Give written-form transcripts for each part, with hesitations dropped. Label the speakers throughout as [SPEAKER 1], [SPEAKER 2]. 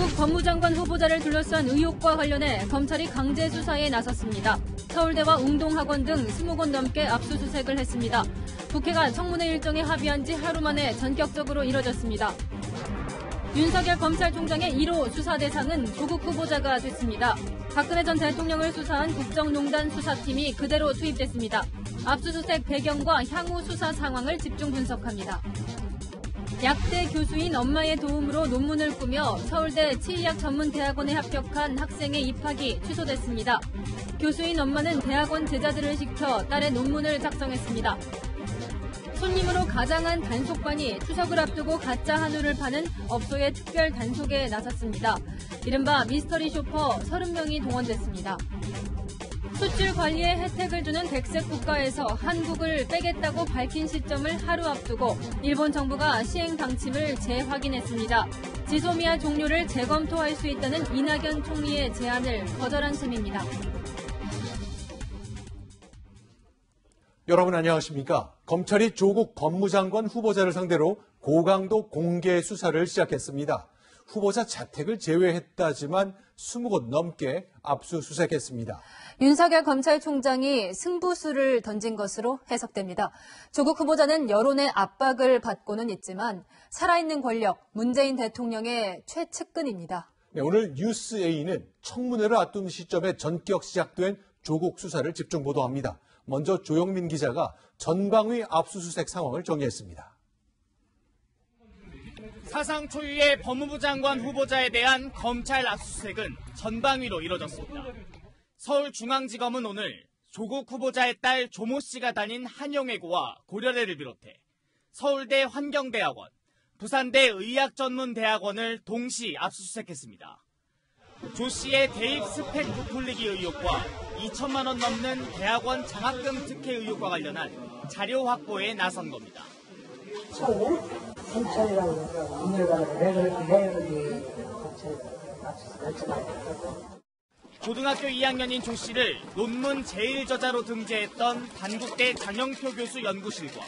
[SPEAKER 1] 조국 법무장관 후보자를 둘러싼 의혹과 관련해 검찰이 강제 수사에 나섰습니다. 서울대와 웅동학원 등 20곳 넘게 압수수색을 했습니다. 국회가 청문회 일정에 합의한 지 하루 만에 전격적으로 이뤄졌습니다. 윤석열 검찰총장의 1호 수사 대상은 조국 후보자가 됐습니다. 박근혜 전 대통령을 수사한 국정농단 수사팀이 그대로 투입됐습니다. 압수수색 배경과 향후 수사 상황을 집중 분석합니다. 약대 교수인 엄마의 도움으로 논문을 꾸며 서울대 치의학 전문대학원에 합격한 학생의 입학이 취소됐습니다. 교수인 엄마는 대학원 제자들을 시켜 딸의 논문을 작성했습니다. 손님으로 가장한 단속반이 추석을 앞두고 가짜 한우를 파는 업소의 특별 단속에 나섰습니다. 이른바 미스터리 쇼퍼 30명이 동원됐습니다. 수출 관리에 혜택을 주는 백색 국가에서 한국을 빼겠다고 밝힌 시점을 하루 앞두고 일본 정부가 시행 방침을 재확인했습니다. 지소미아 종료를 재검토할 수 있다는 이낙연 총리의 제안을 거절한 셈입니다.
[SPEAKER 2] 여러분 안녕하십니까? 검찰이 조국 법무장관 후보자를 상대로 고강도 공개 수사를 시작했습니다. 후보자 자택을 제외했다지만 20곳 넘게 압수수색했습니다.
[SPEAKER 1] 윤석열 검찰총장이 승부수를 던진 것으로 해석됩니다. 조국 후보자는 여론의 압박을 받고는 있지만 살아있는 권력, 문재인 대통령의 최측근입니다.
[SPEAKER 2] 네, 오늘 뉴스A는 청문회를 앞둔 시점에 전격 시작된 조국 수사를 집중 보도합니다. 먼저 조영민 기자가 전방위 압수수색 상황을 정리했습니다.
[SPEAKER 3] 사상 초유의 법무부 장관 후보자에 대한 검찰 압수수색은 전방위로 이뤄졌습니다. 서울중앙지검은 오늘 조국 후보자의 딸 조모 씨가 다닌 한영외고와 고려대를 비롯해 서울대 환경대학원, 부산대 의학전문대학원을 동시 압수수색했습니다. 조 씨의 대입 스펙 부풀리기 의혹과 2천만 원 넘는 대학원 장학금 특혜 의혹과 관련한 자료 확보에 나선 겁니다.
[SPEAKER 4] 처음에 검찰이라고 인물관을 내걸이
[SPEAKER 3] 고등학교 2학년인 조 씨를 논문 제1저자로 등재했던 단국대 장영표 교수 연구실과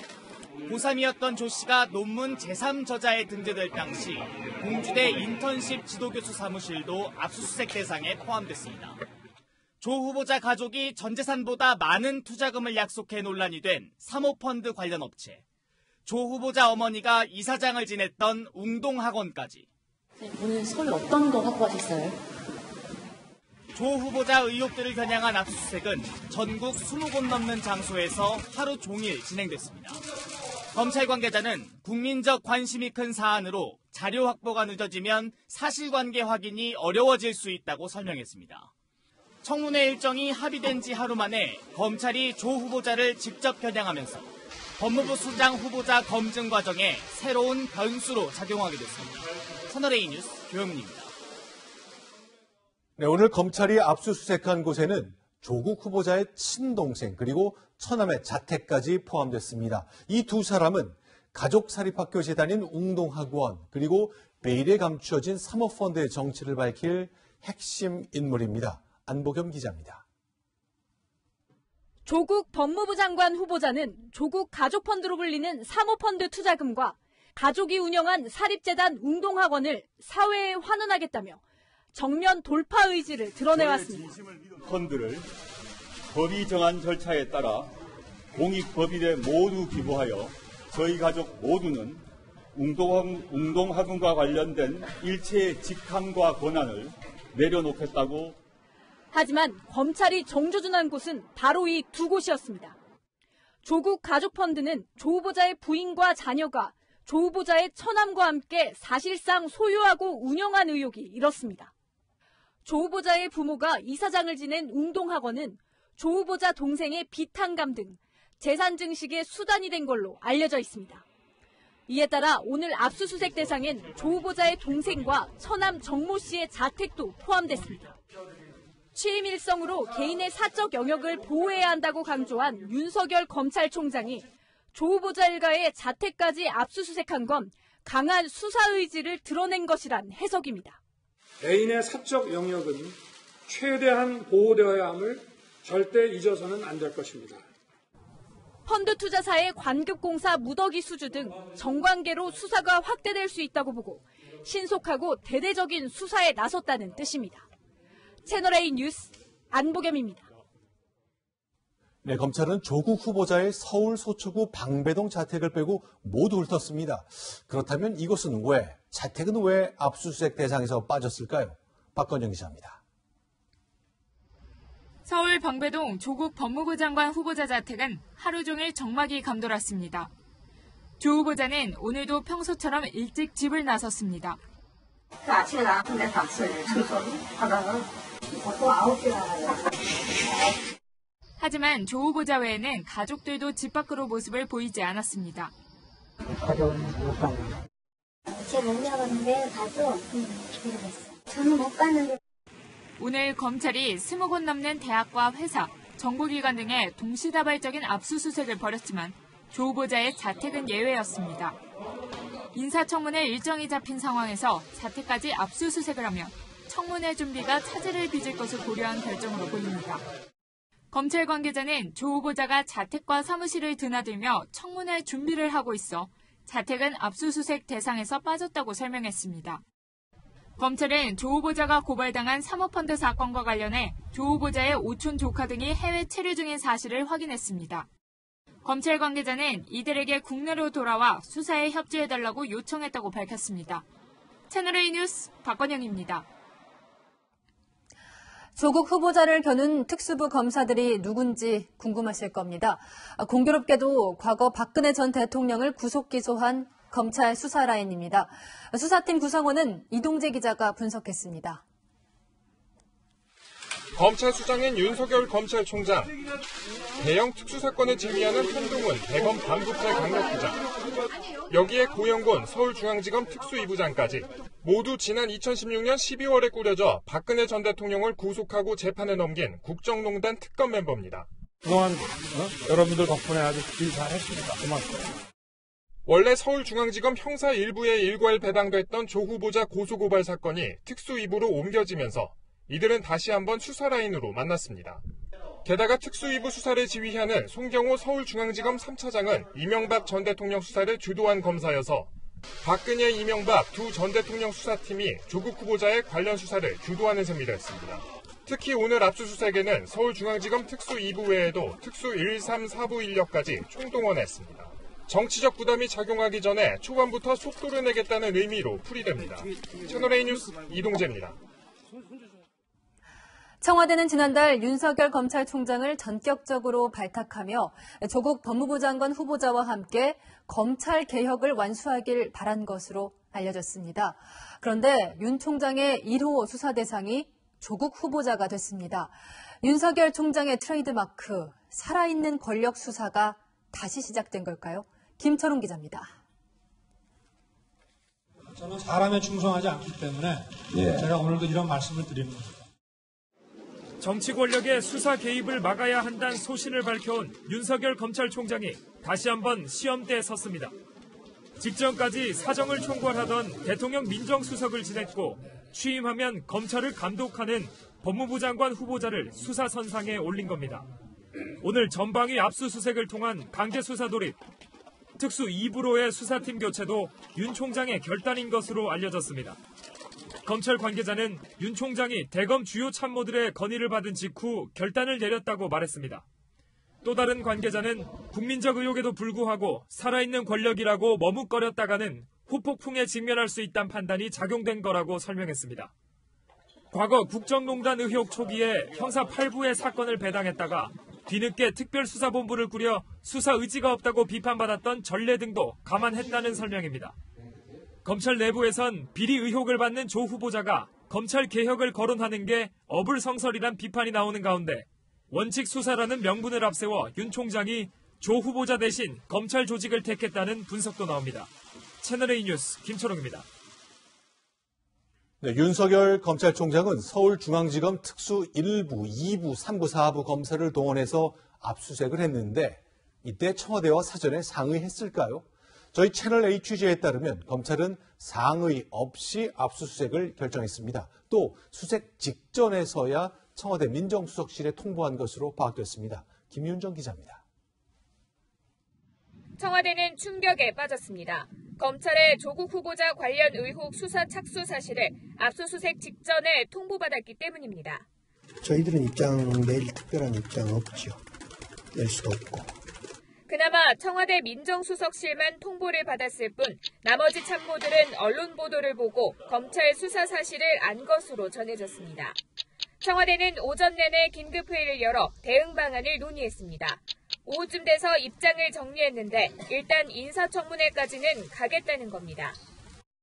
[SPEAKER 3] 고3이었던 조 씨가 논문 제3저자에 등재될 당시 공주대 인턴십 지도교수 사무실도 압수수색 대상에 포함됐습니다. 조 후보자 가족이 전 재산보다 많은 투자금을 약속해 논란이 된 사모펀드 관련 업체, 조 후보자 어머니가 이사장을 지냈던 웅동학원까지.
[SPEAKER 5] 오늘 서울 어떤 거 확보하셨어요?
[SPEAKER 3] 조 후보자 의혹들을 겨냥한 압수수색은 전국 20곳 넘는 장소에서 하루 종일 진행됐습니다. 검찰 관계자는 국민적 관심이 큰 사안으로 자료 확보가 늦어지면 사실관계 확인이 어려워질 수 있다고 설명했습니다. 청문회 일정이 합의된 지 하루 만에 검찰이 조 후보자를 직접 겨냥하면서 법무부 수장 후보자 검증 과정에 새로운 변수로 작용하게 됐습니다. 채널A 뉴스 조영민입니다.
[SPEAKER 2] 네, 오늘 검찰이 압수수색한 곳에는 조국 후보자의 친동생 그리고 처남의 자택까지 포함됐습니다. 이 두 사람은 가족사립학교 재단인 웅동학원 그리고 베일에 감추어진 사모펀드의 정체를 밝힐 핵심 인물입니다. 안보겸 기자입니다.
[SPEAKER 6] 조국 법무부 장관 후보자는 조국 가족펀드로 불리는 사모펀드 투자금과 가족이 운영한 사립재단 웅동학원을 사회에 환원하겠다며 정면 돌파 의지를 드러내왔습니다.
[SPEAKER 7] 펀드를 법이 정한 절차에 따라 공익법인에 모두 기부하여 저희 가족 모두는 웅동학원과 관련된 일체의 직함과 권한을 내려놓겠다고.
[SPEAKER 6] 하지만 검찰이 정조준한 곳은 바로 이 두 곳이었습니다. 조국 가족펀드는 조 후보자의 부인과 자녀가 조 후보자의 처남과 함께 사실상 소유하고 운영한 의혹이 일었습니다. 조 후보자의 부모가 이사장을 지낸 웅동학원은 조 후보자 동생의 비탄감 등 재산 증식의 수단이 된 걸로 알려져 있습니다. 이에 따라 오늘 압수수색 대상엔 조 후보자의 동생과 처남 정모 씨의 자택도 포함됐습니다. 취임 일성으로 개인의 사적 영역을 보호해야 한다고 강조한 윤석열 검찰총장이 조 후보자 일가의 자택까지 압수수색한 건 강한 수사 의지를 드러낸 것이란 해석입니다.
[SPEAKER 8] 개인의 사적 영역은 최대한 보호되어야 함을 절대 잊어서는 안 될 것입니다.
[SPEAKER 6] 펀드 투자사의 관급공사 무더기 수주 등 정관계로 수사가 확대될 수 있다고 보고 신속하고 대대적인 수사에 나섰다는 뜻입니다. 채널A 뉴스 안보겸입니다.
[SPEAKER 2] 네, 검찰은 조국 후보자의 서울 서초구 방배동 자택을 빼고 모두 훑었습니다. 그렇다면 이곳은 자택은 왜 압수수색 대상에서 빠졌을까요? 박건영 기자입니다.
[SPEAKER 9] 서울 방배동 조국 법무부 장관 후보자 자택은 하루 종일 적막이 감돌았습니다. 조 후보자는 오늘도 평소처럼 일찍 집을 나섰습니다.
[SPEAKER 4] 아침에 나왔는데 봤어요. 청소하다가 또 9시에 나가요.
[SPEAKER 9] 하지만 조 후보자 외에는 가족들도 집 밖으로 모습을 보이지 않았습니다.
[SPEAKER 10] 제 몸이라고는 매일 가도 저는 못 갔는데.
[SPEAKER 9] 오늘 검찰이 20곳 넘는 대학과 회사, 정보기관 등에 동시다발적인 압수수색을 벌였지만 조 후보자의 자택은 예외였습니다. 인사청문회 일정이 잡힌 상황에서 자택까지 압수수색을 하면 청문회 준비가 차질을 빚을 것을 고려한 결정으로 보입니다. 검찰 관계자는 조 후보자가 자택과 사무실을 드나들며 청문회 준비를 하고 있어 자택은 압수수색 대상에서 빠졌다고 설명했습니다. 검찰은 조 후보자가 고발당한 사모펀드 사건과 관련해 조 후보자의 오촌 조카 등이 해외 체류 중인 사실을 확인했습니다. 검찰 관계자는 이들에게 국내로 돌아와 수사에 협조해달라고 요청했다고 밝혔습니다. 채널A 뉴스 박건영입니다.
[SPEAKER 1] 조국 후보자를 겨눈 특수부 검사들이 누군지 궁금하실 겁니다. 공교롭게도 과거 박근혜 전 대통령을 구속 기소한 검찰 수사라인입니다. 수사팀 구성원은 이동재 기자가 분석했습니다.
[SPEAKER 11] 검찰 수장인 윤석열 검찰총장, 대형 특수사건을 지휘하는 한동훈 대검 반부패 강력부장, 여기에 고영곤 서울중앙지검 특수이부장까지 모두 지난 2016년 12월에 꾸려져 박근혜 전 대통령을 구속하고 재판에 넘긴 국정농단 특검 멤버입니다.
[SPEAKER 8] 그동안 여러분들 덕분에 아주 길 잘했습니다. 고맙습니다.
[SPEAKER 11] 원래 서울중앙지검 형사 1부에 일괄 배당됐던 조 후보자 고소고발 사건이 특수이부로 옮겨지면서 이들은 다시 한번 수사라인으로 만났습니다. 게다가 특수이부 수사를 지휘하는 송경호 서울중앙지검 3차장은 이명박 전 대통령 수사를 주도한 검사여서 박근혜, 이명박 두 전 대통령 수사팀이 조국 후보자의 관련 수사를 주도하는 셈이라 했습니다. 특히 오늘 압수수색에는 서울중앙지검 특수2부 외에도 특수 1, 3, 4부 인력까지 총동원했습니다. 정치적 부담이 작용하기 전에 초반부터 속도를 내겠다는 의미로 풀이됩니다. 채널A 뉴스 이동재입니다.
[SPEAKER 1] 청와대는 지난달 윤석열 검찰총장을 전격적으로 발탁하며 조국 법무부 장관 후보자와 함께 검찰 개혁을 완수하길 바란 것으로 알려졌습니다. 그런데 윤 총장의 1호 수사 대상이 조국 후보자가 됐습니다. 윤석열 총장의 트레이드마크, 살아있는 권력 수사가 다시 시작된 걸까요? 김철웅 기자입니다.
[SPEAKER 12] 저는 사람에 충성하지 않기 때문에 제가 오늘도 이런 말씀을 드리는 겁니다.
[SPEAKER 8] 정치 권력의 수사 개입을 막아야 한다는 소신을 밝혀온 윤석열 검찰총장이 다시 한번 시험대에 섰습니다. 직전까지 사정을 총괄하던 대통령 민정수석을 지냈고 취임하면 검찰을 감독하는 법무부 장관 후보자를 수사선상에 올린 겁니다. 오늘 전방위 압수수색을 통한 강제수사 돌입, 특수 2부로의 수사팀 교체도 윤 총장의 결단인 것으로 알려졌습니다. 검찰 관계자는 윤 총장이 대검 주요 참모들의 건의를 받은 직후 결단을 내렸다고 말했습니다. 또 다른 관계자는 국민적 의혹에도 불구하고 살아있는 권력이라고 머뭇거렸다가는 후폭풍에 직면할 수 있다는 판단이 작용된 거라고 설명했습니다. 과거 국정농단 의혹 초기에 형사 8부의 사건을 배당했다가 뒤늦게 특별수사본부를 꾸려 수사 의지가 없다고 비판받았던 전례 등도 감안했다는 설명입니다. 검찰 내부에선 비리 의혹을 받는 조 후보자가 검찰 개혁을 거론하는 게 어불성설이란 비판이 나오는 가운데 원칙 수사라는 명분을 앞세워 윤 총장이 조 후보자 대신 검찰 조직을 택했다는 분석도 나옵니다. 채널A 뉴스 김철웅입니다.
[SPEAKER 2] 네, 윤석열 검찰총장은 서울중앙지검 특수 1부, 2부, 3부, 4부 검사를 동원해서 압수수색을 했는데 이때 청와대와 사전에 상의했을까요? 저희 채널A 취재에 따르면 검찰은 상의 없이 압수수색을 결정했습니다. 또 수색 직전에서야 청와대 민정수석실에 통보한 것으로 파악됐습니다. 김윤정 기자입니다.
[SPEAKER 9] 청와대는 충격에 빠졌습니다. 검찰의 조국 후보자 관련 의혹 수사 착수 사실을 압수수색 직전에 통보받았기 때문입니다.
[SPEAKER 13] 저희들은 내일 특별한 입장 없죠. 낼 수도 없고.
[SPEAKER 9] 그나마 청와대 민정수석실만 통보를 받았을 뿐 나머지 참모들은 언론 보도를 보고 검찰 수사 사실을 안 것으로 전해졌습니다. 청와대는 오전 내내 긴급회의를 열어 대응 방안을 논의했습니다. 오후쯤 돼서 입장을 정리했는데 일단 인사청문회까지는 가겠다는 겁니다.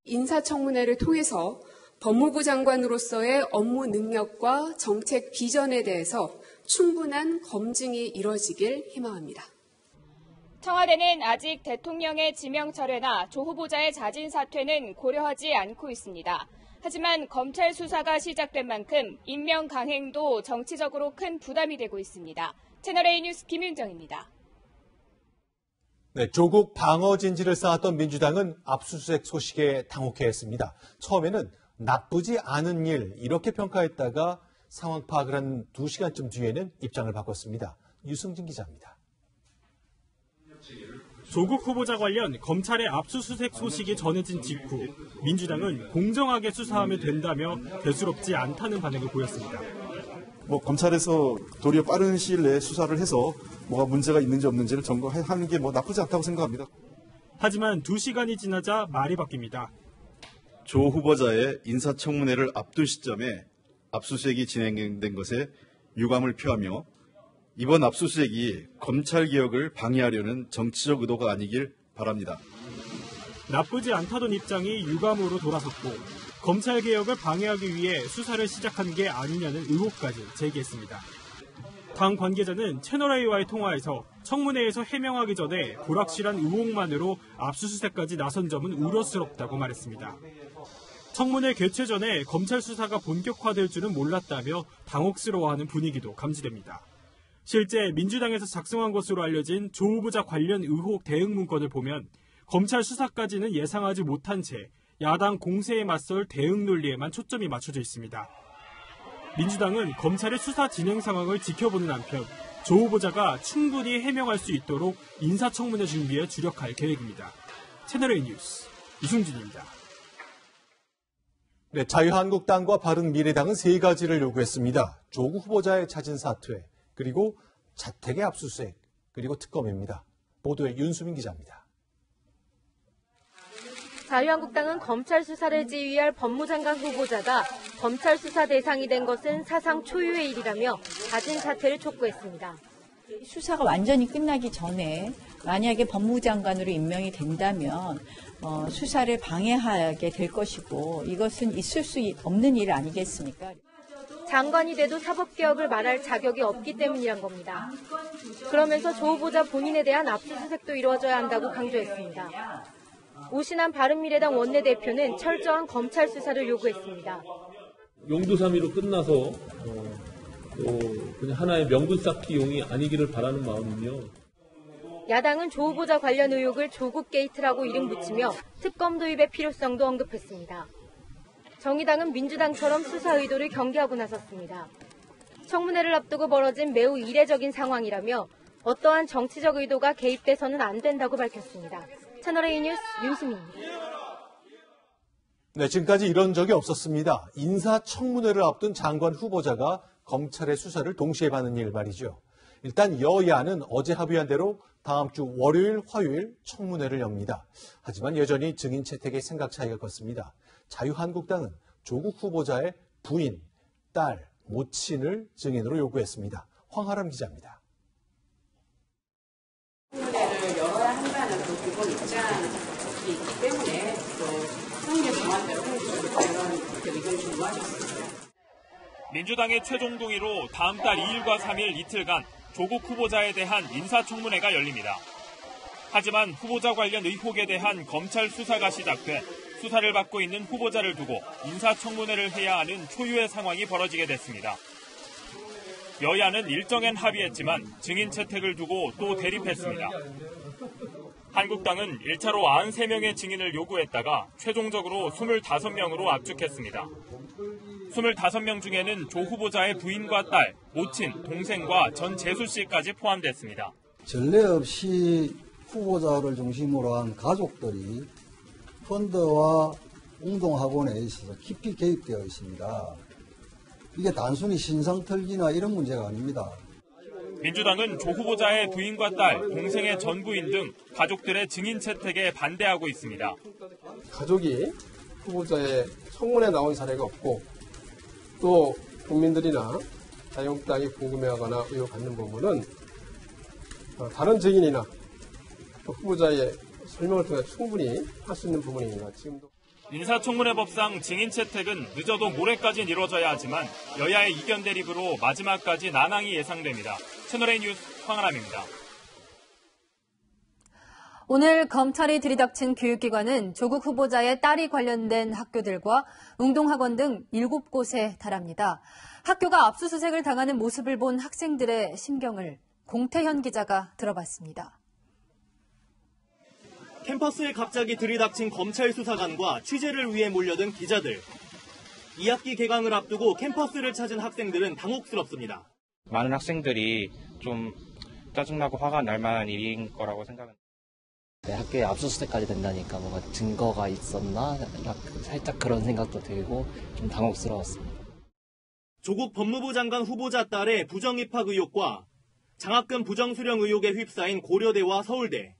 [SPEAKER 14] 인사청문회를 통해서 법무부 장관으로서의 업무 능력과 정책 비전에 대해서 충분한 검증이 이뤄지길 희망합니다.
[SPEAKER 9] 청와대는 아직 대통령의 지명 철회나 조 후보자의 자진 사퇴는 고려하지 않고 있습니다. 하지만 검찰 수사가 시작된 만큼 임명 강행도 정치적으로 큰 부담이 되고 있습니다. 채널A 뉴스 김윤정입니다.
[SPEAKER 2] 네, 조국 방어 진지를 쌓았던 민주당은 압수수색 소식에 당혹해했습니다. 처음에는 나쁘지 않은 일 이렇게 평가했다가 상황 파악을 한 2시간쯤 뒤에는 입장을 바꿨습니다. 유승진 기자입니다.
[SPEAKER 15] 조국 후보자 관련 검찰의 압수수색 소식이 전해진 직후 민주당은 공정하게 수사하면 된다며 대수롭지 않다는 반응을 보였습니다.
[SPEAKER 16] 검찰에서 도리어 빠른 시일 내에 수사를 해서 뭐가 문제가 있는지 없는지를 점검하는 게 나쁘지 않다고 생각합니다.
[SPEAKER 15] 하지만 2시간이 지나자 말이 바뀝니다.
[SPEAKER 17] 조 후보자의 인사청문회를 앞둔 시점에 압수수색이 진행된 것에 유감을 표하며 이번 압수수색이 검찰개혁을 방해하려는 정치적 의도가 아니길 바랍니다.
[SPEAKER 15] 나쁘지 않다던 입장이 유감으로 돌아섰고 검찰개혁을 방해하기 위해 수사를 시작한 게 아니냐는 의혹까지 제기했습니다. 당 관계자는 채널A와의 통화에서 청문회에서 해명하기 전에 불확실한 의혹만으로 압수수색까지 나선 점은 우려스럽다고 말했습니다. 청문회 개최 전에 검찰 수사가 본격화될 줄은 몰랐다며 당혹스러워하는 분위기도 감지됩니다. 실제 민주당에서 작성한 것으로 알려진 조 후보자 관련 의혹 대응 문건을 보면 검찰 수사까지는 예상하지 못한 채 야당 공세에 맞설 대응 논리에만 초점이 맞춰져 있습니다. 민주당은 검찰의 수사 진행 상황을 지켜보는 한편 조 후보자가 충분히 해명할 수 있도록 인사청문회 준비에 주력할 계획입니다. 채널A 뉴스 이승준입니다.
[SPEAKER 2] 네, 자유한국당과 바른미래당은 3가지를 요구했습니다. 조국 후보자의 자진 사퇴, 그리고 자택의 압수수색, 그리고 특검입니다. 보도에 윤수민 기자입니다.
[SPEAKER 1] 자유한국당은 검찰 수사를 지휘할 법무장관 후보자가 검찰 수사 대상이 된 것은 사상 초유의 일이라며 자진 사퇴를 촉구했습니다.
[SPEAKER 18] 수사가 완전히 끝나기 전에 만약에 법무장관으로 임명이 된다면 수사를 방해하게 될 것이고 이것은 있을 수 없는 일 아니겠습니까?
[SPEAKER 1] 장관이 돼도 사법개혁을 말할 자격이 없기 때문이란 겁니다. 그러면서 조 후보자 본인에 대한 압수수색도 이루어져야 한다고 강조했습니다. 오신환 바른미래당 원내대표는 철저한 검찰 수사를 요구했습니다.
[SPEAKER 19] 용두사미로 끝나서 그냥 하나의 명분 쌓기용이 아니기를 바라는 마음이며
[SPEAKER 1] 야당은 조 후보자 관련 의혹을 조국 게이트라고 이름 붙이며 특검 도입의 필요성도 언급했습니다. 정의당은 민주당처럼 수사 의도를 경계하고 나섰습니다. 청문회를 앞두고 벌어진 매우 이례적인 상황이라며 어떠한 정치적 의도가 개입돼서는 안 된다고 밝혔습니다. 채널A 뉴스 윤수민입니다.
[SPEAKER 2] 네, 지금까지 이런 적이 없었습니다. 인사청문회를 앞둔 장관 후보자가 검찰의 수사를 동시에 받는 일 말이죠. 일단 여야는 어제 합의한 대로 다음 주 월요일, 화요일 청문회를 엽니다. 하지만 여전히 증인 채택에 생각 차이가 컸습니다. 자유한국당은 조국 후보자의 부인, 딸, 모친을 증인으로 요구했습니다. 황하람 기자입니다.
[SPEAKER 20] 청문회를 열어야 한다는 그 기본 입장이 있기 때문에 또 형님 정한대로 이런 의견을 주고하셨습니다.
[SPEAKER 8] 민주당의 최종 동의로 다음 달 2일과 3일 이틀간 조국 후보자에 대한 인사청문회가 열립니다. 하지만 후보자 관련 의혹에 대한 검찰 수사가 시작돼 수사를 받고 있는 후보자를 두고 인사청문회를 해야 하는 초유의 상황이 벌어지게 됐습니다. 여야는 일정엔 합의했지만 증인 채택을 두고 또 대립했습니다. 한국당은 1차로 93명의 증인을 요구했다가 최종적으로 25명으로 압축했습니다. 25명 중에는 조 후보자의 부인과 딸, 모친, 동생과 전 재수 씨까지 포함됐습니다.
[SPEAKER 21] 전례 없이 후보자를 중심으로 한 가족들이 펀드와 웅동학원에 있어서 깊이 개입되어 있습니다. 이게 단순히 신상털기나 이런 문제가 아닙니다.
[SPEAKER 8] 민주당은 조 후보자의 부인과 딸, 동생의 전부인 등 가족들의 증인 채택에 반대하고 있습니다.
[SPEAKER 22] 가족이 후보자의 청문회에 나온 사례가 없고 또 국민들이나 자유한국당이 궁금해하거나 의혹받는 부분은 다른 증인이나 후보자의 설명을 통해 충분히 할 수 있는 부분입니다. 지금도
[SPEAKER 8] 인사청문회법상 증인 채택은 늦어도 모레까지는 이루어져야 하지만 여야의 이견 대립으로 마지막까지 난항이 예상됩니다. 채널A 뉴스 황아람입니다.
[SPEAKER 1] 오늘 검찰이 들이닥친 교육기관은 조국 후보자의 딸이 관련된 학교들과 웅동학원 등 7곳에 달합니다. 학교가 압수수색을 당하는 모습을 본 학생들의 심경을 공태현 기자가 들어봤습니다.
[SPEAKER 3] 캠퍼스에 갑자기 들이닥친 검찰 수사관과 취재를 위해 몰려든 기자들. 2학기 개강을 앞두고 캠퍼스를 찾은 학생들은 당혹스럽습니다.
[SPEAKER 23] 많은 학생들이 좀 짜증나고 화가 날 만한 일인 거라고 생각합니다.
[SPEAKER 24] 학교에 압수수색까지 된다니까 뭔가 증거가 있었나? 살짝 그런 생각도 들고 좀 당혹스러웠습니다.
[SPEAKER 3] 조국 법무부 장관 후보자 딸의 부정입학 의혹과 장학금 부정수령 의혹에 휩싸인 고려대와 서울대.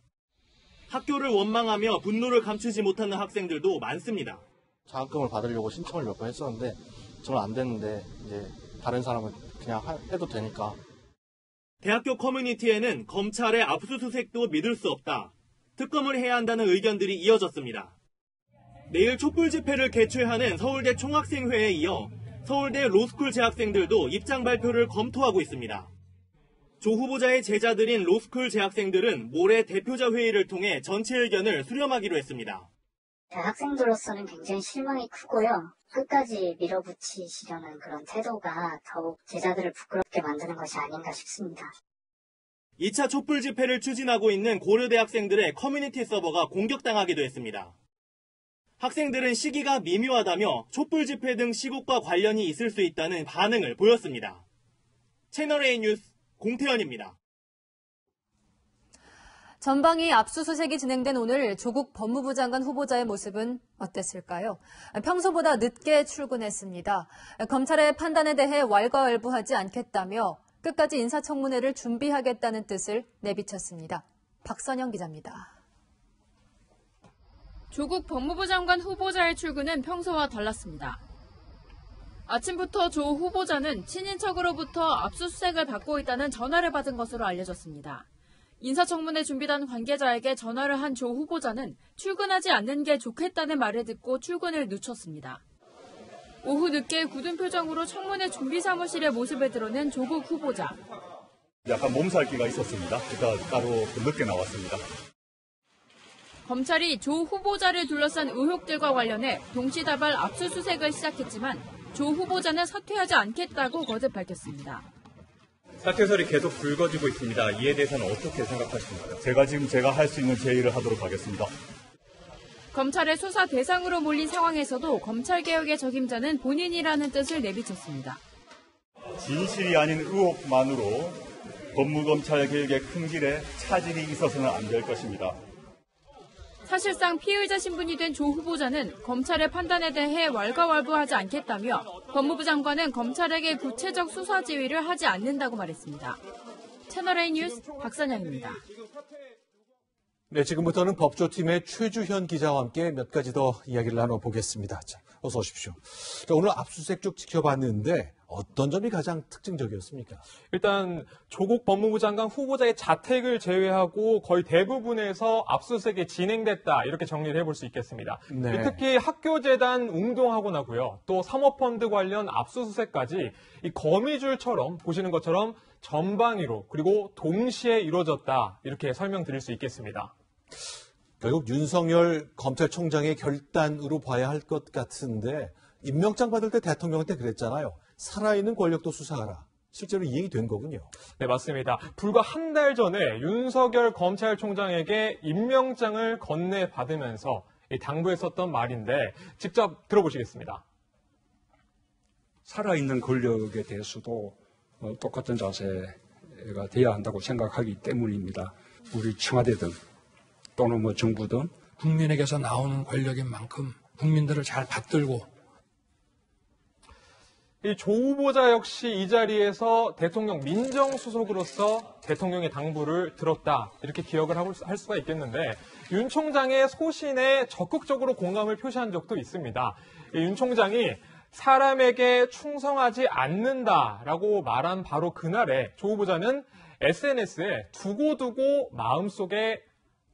[SPEAKER 3] 학교를 원망하며 분노를 감추지 못하는 학생들도 많습니다.
[SPEAKER 24] 장학금을 받으려고 신청을 몇 번 했었는데 저는 안 됐는데 이제 다른 사람은 그냥 해도 되니까.
[SPEAKER 3] 대학교 커뮤니티에는 검찰의 압수수색도 믿을 수 없다. 특검을 해야 한다는 의견들이 이어졌습니다. 내일 촛불 집회를 개최하는 서울대 총학생회에 이어 서울대 로스쿨 재학생들도 입장 발표를 검토하고 있습니다. 조 후보자의 제자들인 로스쿨 재학생들은 모레 대표자 회의를 통해 전체 의견을 수렴하기로 했습니다.
[SPEAKER 10] 학생들로서는 굉장히 실망이 크고요. 끝까지 밀어붙이시려는 그런 태도가 더욱 제자들을 부끄럽게 만드는 것이 아닌가 싶습니다.
[SPEAKER 3] 2차 촛불 집회를 추진하고 있는 고려대 학생들의 커뮤니티 서버가 공격당하기도 했습니다. 학생들은 시기가 미묘하다며 촛불 집회 등 시국과 관련이 있을 수 있다는 반응을 보였습니다. 채널A 뉴스 공태현입니다.
[SPEAKER 1] 전방위 압수수색이 진행된 오늘 조국 법무부 장관 후보자의 모습은 어땠을까요? 평소보다 늦게 출근했습니다. 검찰의 판단에 대해 왈가왈부하지 않겠다며 끝까지 인사청문회를 준비하겠다는 뜻을 내비쳤습니다. 박선영 기자입니다.
[SPEAKER 9] 조국 법무부 장관 후보자의 출근은 평소와 달랐습니다. 아침부터 조 후보자는 친인척으로부터 압수수색을 받고 있다는 전화를 받은 것으로 알려졌습니다. 인사청문회 준비단 관계자에게 전화를 한 조 후보자는 출근하지 않는 게 좋겠다는 말을 듣고 출근을 늦췄습니다. 오후 늦게 굳은 표정으로 청문회 준비 사무실의 모습을 드러낸 조국 후보자.
[SPEAKER 7] 약간 몸살기가 있었습니다. 그러니까 따로 늦게 나왔습니다.
[SPEAKER 9] 검찰이 조 후보자를 둘러싼 의혹들과 관련해 동시다발 압수수색을 시작했지만 조 후보자는 사퇴하지 않겠다고 거듭 밝혔습니다.
[SPEAKER 7] 사퇴설이 계속 불거지고 있습니다. 이에 대해서는 어떻게 생각하십니까? 제가 할 수 있는 제 일을 하도록 하겠습니다.
[SPEAKER 9] 검찰의 수사 대상으로 몰린 상황에서도 검찰개혁의 적임자는 본인이라는 뜻을 내비쳤습니다.
[SPEAKER 7] 진실이 아닌 의혹만으로 법무검찰 개혁의 큰 길에 차질이 있어서는 안 될 것입니다.
[SPEAKER 9] 사실상 피의자 신분이 된 조 후보자는 검찰의 판단에 대해 왈가왈부하지 않겠다며 법무부 장관은 검찰에게 구체적 수사 지휘를 하지 않는다고 말했습니다. 채널A 뉴스 박선영입니다.
[SPEAKER 2] 네, 지금부터는 법조팀의 최주현 기자와 함께 몇 가지 더 이야기를 나눠보겠습니다. 자, 어서 오십시오. 자, 오늘 압수수색 쭉 지켜봤는데 어떤 점이 가장 특징적이었습니까?
[SPEAKER 11] 일단 조국 법무부 장관 후보자의 자택을 제외하고 거의 대부분에서 압수수색이 진행됐다 이렇게 정리를 해볼 수 있겠습니다.
[SPEAKER 2] 네.
[SPEAKER 11] 특히 학교재단 웅동학원하고요. 또 사모펀드 관련 압수수색까지 이 거미줄처럼 보시는 것처럼 전방위로 그리고 동시에 이루어졌다 이렇게 설명드릴 수 있겠습니다.
[SPEAKER 2] 결국 윤석열 검찰총장의 결단으로 봐야 할 것 같은데 임명장 받을 때 대통령한테 그랬잖아요. 살아있는 권력도 수사하라. 실제로 이행이 된 거군요.
[SPEAKER 11] 네, 맞습니다. 불과 한 달 전에 윤석열 검찰총장에게 임명장을 건네받으면서 당부했었던 말인데 직접 들어보시겠습니다.
[SPEAKER 25] 살아있는 권력에 대해서도 똑같은 자세가 돼야 한다고 생각하기 때문입니다. 우리 청와대든 또는 정부든
[SPEAKER 4] 국민에게서 나오는 권력인 만큼 국민들을 잘 받들고
[SPEAKER 5] 이 조 후보자 역시 이 자리에서 대통령 민정수석으로서 대통령의 당부를 들었다 이렇게 기억을 할 수가 있겠는데 윤 총장의 소신에 적극적으로 공감을 표시한 적도 있습니다. 윤 총장이 사람에게 충성하지 않는다라고 말한 바로 그날에 조 후보자는 SNS에 두고두고 마음속에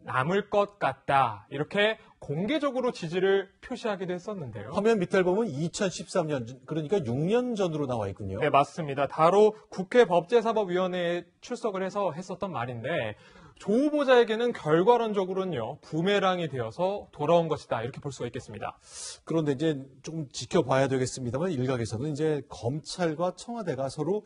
[SPEAKER 5] 남을 것 같다 이렇게 공개적으로 지지를 표시하기도 했었는데요.
[SPEAKER 2] 화면 밑을 보면 2013년 그러니까 6년 전으로 나와 있군요.
[SPEAKER 5] 네, 맞습니다. 바로 국회 법제사법위원회에 출석을 해서 했었던 말인데 조 후보자에게는 결과론적으로는요 부메랑이 되어서 돌아온 것이다 이렇게 볼 수가 있겠습니다.
[SPEAKER 2] 그런데 이제 좀 지켜봐야 되겠습니다만 일각에서는 이제 검찰과 청와대가 서로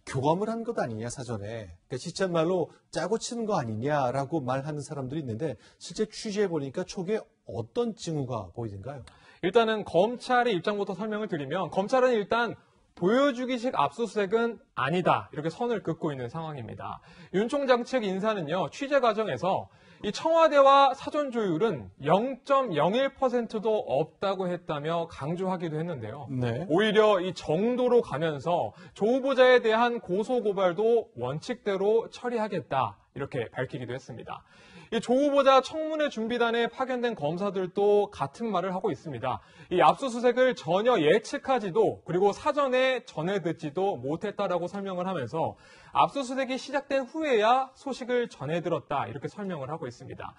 [SPEAKER 2] 교감을 한 것 아니냐 사전에 그러니까 시쳇말로 짜고 치는 거 아니냐라고 말하는 사람들이 있는데 실제 취재해 보니까 초기에 어떤 징후가 보이던가요?
[SPEAKER 5] 일단은 검찰의 입장부터 설명을 드리면 검찰은 일단 보여주기식 압수수색은 아니다 이렇게 선을 긋고 있는 상황입니다. 윤 총장 측 인사는요 취재 과정에서 이 청와대와 사전 조율은 0.01%도 없다고 했다며 강조하기도 했는데요.
[SPEAKER 2] 네.
[SPEAKER 5] 오히려 이 정도로 가면서 조 후보자에 대한 고소 고발도 원칙대로 처리하겠다 이렇게 밝히기도 했습니다. 이 조 후보자 청문회 준비단에 파견된 검사들도 같은 말을 하고 있습니다. 이 압수수색을 전혀 예측하지도 그리고 사전에 전해 듣지도 못했다라고 설명을 하면서 압수수색이 시작된 후에야 소식을 전해 들었다 이렇게 설명을 하고 있습니다.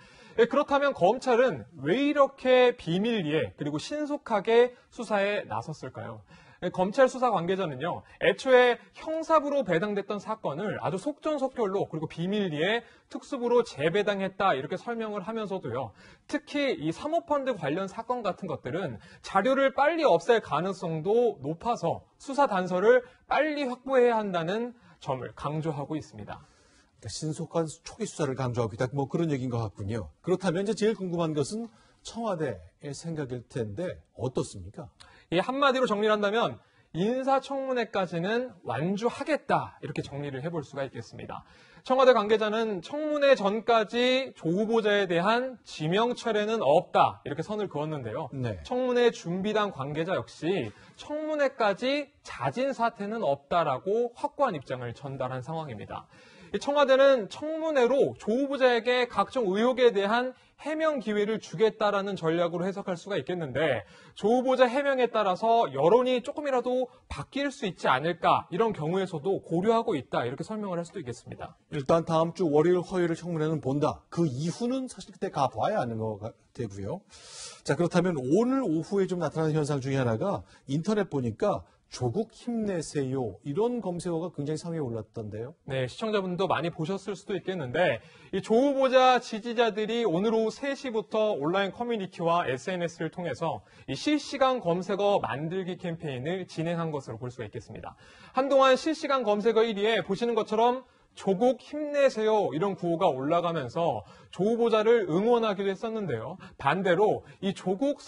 [SPEAKER 5] 그렇다면 검찰은 왜 이렇게 비밀리에 그리고 신속하게 수사에 나섰을까요? 검찰 수사 관계자는요, 애초에 형사부로 배당됐던 사건을 아주 속전속결로 그리고 비밀리에 특수부로 재배당했다 이렇게 설명을 하면서도요, 특히 이 사모펀드 관련 사건 같은 것들은 자료를 빨리 없앨 가능성도 높아서 수사 단서를 빨리 확보해야 한다는 점을 강조하고 있습니다.
[SPEAKER 2] 그러니까 신속한 초기 수사를 강조하고 있다. 뭐 그런 얘기인 것 같군요. 그렇다면 이제 제일 궁금한 것은 청와대의 생각일 텐데 어떻습니까?
[SPEAKER 5] 이 한마디로 정리를 한다면 인사청문회까지는 완주하겠다 이렇게 정리를 해볼 수가 있겠습니다. 청와대 관계자는 청문회 전까지 조 후보자에 대한 지명 철회는 없다 이렇게 선을 그었는데요.
[SPEAKER 2] 네.
[SPEAKER 5] 청문회 준비단 관계자 역시 청문회까지 자진 사퇴는 없다라고 확고한 입장을 전달한 상황입니다. 청와대는 청문회로 조 후보자에게 각종 의혹에 대한 해명 기회를 주겠다라는 전략으로 해석할 수가 있겠는데 조 후보자 해명에 따라서 여론이 조금이라도 바뀔 수 있지 않을까 이런 경우에서도 고려하고 있다 이렇게 설명을 할 수도 있겠습니다.
[SPEAKER 2] 일단 다음 주 월요일, 화요일 청문회는 본다. 그 이후는 사실 그때 가봐야 하는 것 같고요. 자, 그렇다면 오늘 오후에 좀 나타나는 현상 중에 하나가 인터넷 보니까 조국 힘내세요 이런 검색어가 굉장히 상위에 올랐던데요.
[SPEAKER 5] 네, 시청자분도 많이 보셨을 수도 있겠는데 이 조 후보자 지지자들이 오늘 오후 3시부터 온라인 커뮤니티와 SNS를 통해서 이 실시간 검색어 만들기 캠페인을 진행한 것으로 볼 수가 있겠습니다. 한동안 실시간 검색어 1위에 보시는 것처럼 조국 힘내세요 이런 구호가 올라가면서 조 후보자를 응원하기도 했었는데요. 반대로 이 조국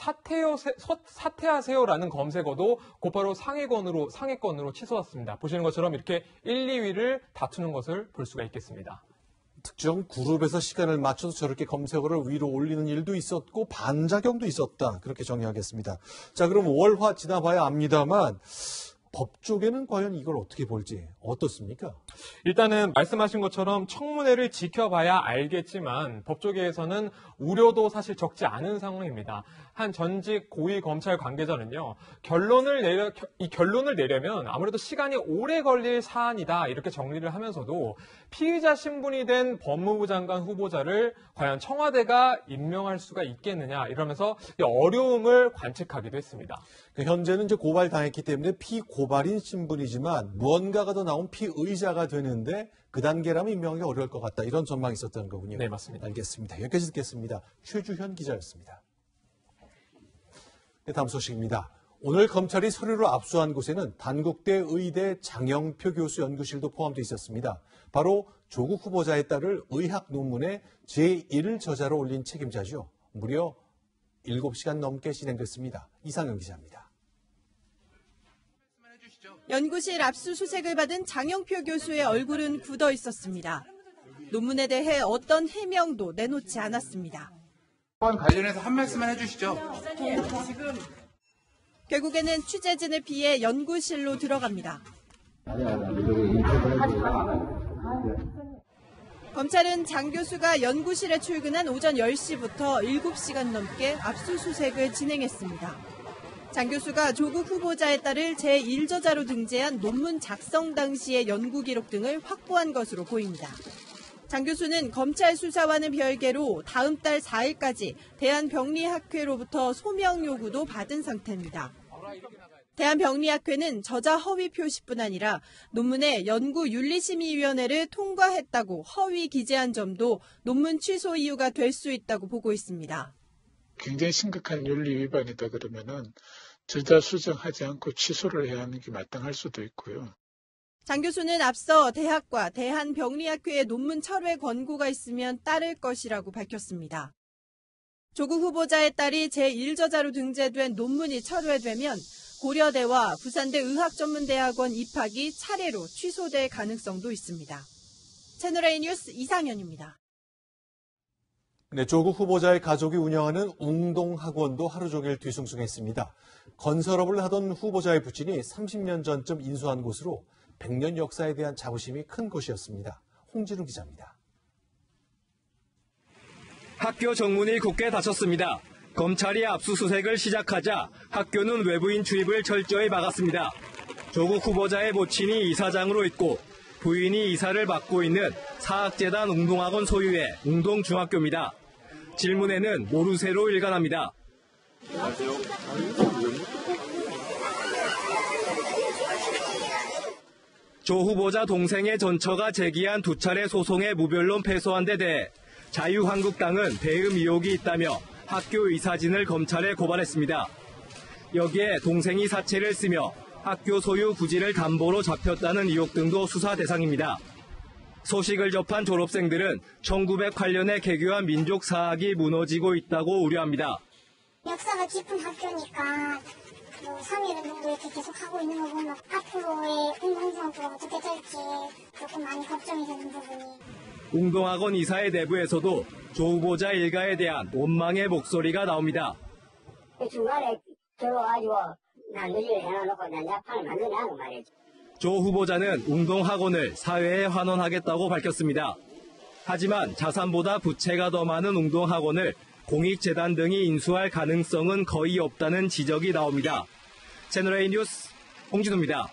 [SPEAKER 5] 사퇴하세요라는 검색어도 곧바로 상위권으로 치솟았습니다. 보시는 것처럼 이렇게 1, 2위를 다투는 것을 볼 수가 있겠습니다.
[SPEAKER 2] 특정 그룹에서 시간을 맞춰서 저렇게 검색어를 위로 올리는 일도 있었고 반작용도 있었다. 그렇게 정리하겠습니다. 자, 그럼 월화 지나봐야 압니다만 법 쪽에는 과연 이걸 어떻게 볼지 어떻습니까?
[SPEAKER 5] 일단은 말씀하신 것처럼 청문회를 지켜봐야 알겠지만 법 쪽에서는 우려도 사실 적지 않은 상황입니다. 한 전직 고위 검찰 관계자는요, 결론을 내려면 아무래도 시간이 오래 걸릴 사안이다 이렇게 정리를 하면서도 피의자 신분이 된 법무부 장관 후보자를 과연 청와대가 임명할 수가 있겠느냐 이러면서 어려움을 관측하기도 했습니다.
[SPEAKER 2] 현재는 이제 고발당했기 때문에 피고발인 신분이지만 무언가가 더 나온 피의자가 되는데 그 단계라면 임명하기 어려울 것 같다. 이런 전망이 있었다는 거군요.
[SPEAKER 5] 네, 맞습니다.
[SPEAKER 2] 알겠습니다. 여기까지 듣겠습니다. 최주현 기자였습니다. 네, 다음 소식입니다. 오늘 검찰이 서류를 압수한 곳에는 단국대 의대 장영표 교수 연구실도 포함되어 있었습니다. 바로 조국 후보자에 따를 의학 논문의 제1 저자로 올린 책임자죠. 무려 7시간 넘게 진행됐습니다. 이상영 기자입니다.
[SPEAKER 6] 연구실 압수수색을 받은 장영표 교수의 얼굴은 굳어 있었습니다. 논문에 대해 어떤 해명도 내놓지 않았습니다.
[SPEAKER 12] 관련해서 한 말씀만 해주시죠.
[SPEAKER 6] 결국에는 취재진을 피해 연구실로 들어갑니다. 검찰은 장 교수가 연구실에 출근한 오전 10시부터 7시간 넘게 압수수색을 진행했습니다. 장 교수가 조국 후보자의 딸을 제1저자로 등재한 논문 작성 당시의 연구 기록 등을 확보한 것으로 보입니다. 장 교수는 검찰 수사와는 별개로 다음 달 4일까지 대한병리학회로부터 소명 요구도 받은 상태입니다. 대한병리학회는 저자 허위 표시뿐 아니라 논문에 연구윤리심의위원회를 통과했다고 허위 기재한 점도 논문 취소 이유가 될 수 있다고 보고 있습니다.
[SPEAKER 13] 굉장히 심각한 윤리 위반이다 그러면은 저자 수정하지 않고 취소를 해야 하는 게 마땅할 수도 있고요.
[SPEAKER 6] 장 교수는 앞서 대학과 대한병리학회의 논문 철회 권고가 있으면 따를 것이라고 밝혔습니다. 조국 후보자의 딸이 제1저자로 등재된 논문이 철회되면 고려대와 부산대 의학전문대학원 입학이 차례로 취소될 가능성도 있습니다. 채널A 뉴스 이상현입니다.
[SPEAKER 2] 네, 조국 후보자의 가족이 운영하는 웅동학원도 하루 종일 뒤숭숭했습니다. 건설업을 하던 후보자의 부친이 30년 전쯤 인수한 곳으로 100년 역사에 대한 자부심이 큰 곳이었습니다. 홍진우 기자입니다.
[SPEAKER 14] 학교 정문이 굳게 닫혔습니다. 검찰이 압수수색을 시작하자 학교는 외부인 출입을 철저히 막았습니다. 조국 후보자의 모친이 이사장으로 있고 부인이 이사를 맡고 있는 사학재단 웅동학원 소유의 웅동중학교입니다. 질문에는 모르쇠로 일관합니다. 조 후보자 동생의 전처가 제기한 2차례 소송의 무변론 패소한 데 대해 자유한국당은 대응 의혹이 있다며 학교 이사진을 검찰에 고발했습니다. 여기에 동생이 사채를 쓰며 학교 소유 부지를 담보로 잡혔다는 의혹 등도 수사 대상입니다. 소식을 접한 졸업생들은 1908년에 개교한 민족 사학이 무너지고 있다고 우려합니다.
[SPEAKER 16] 역사가 깊은 학교니까 3일 정도 이렇게 계속 하고 있는 거 보면 앞으로의 웅동중학교가 어떻게 될지 조금 많이 걱정이 되는 부분이.
[SPEAKER 14] 웅동학원 이사회 내부에서도 조 후보자 일가에 대한 원망의 목소리가 나옵니다.
[SPEAKER 17] 중간에 들어와가지고 난리를 해놔놓고 난자판을 만드냐고 말이지.
[SPEAKER 14] 조 후보자는 웅동학원을 사회에 환원하겠다고 밝혔습니다. 하지만 자산보다 부채가 더 많은 웅동학원을 공익재단 등이 인수할 가능성은 거의 없다는 지적이 나옵니다. 채널A 뉴스 홍진우입니다.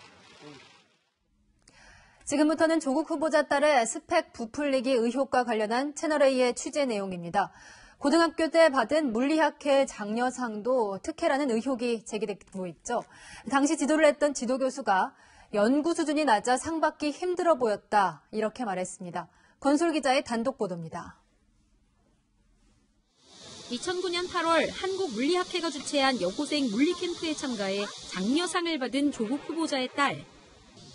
[SPEAKER 1] 지금부터는 조국 후보자 딸의 스펙 부풀리기 의혹과 관련한 채널A의 취재 내용입니다. 고등학교 때 받은 물리학회 장려상도 특혜라는 의혹이 제기되고 있죠. 당시 지도를 했던 지도교수가 연구 수준이 낮아 상 받기 힘들어 보였다, 이렇게 말했습니다. 건솔 기자의 단독 보도입니다.
[SPEAKER 26] 2009년 8월 한국물리학회가 주최한 여고생 물리캠프에 참가해 장려상을 받은 조국 후보자의 딸.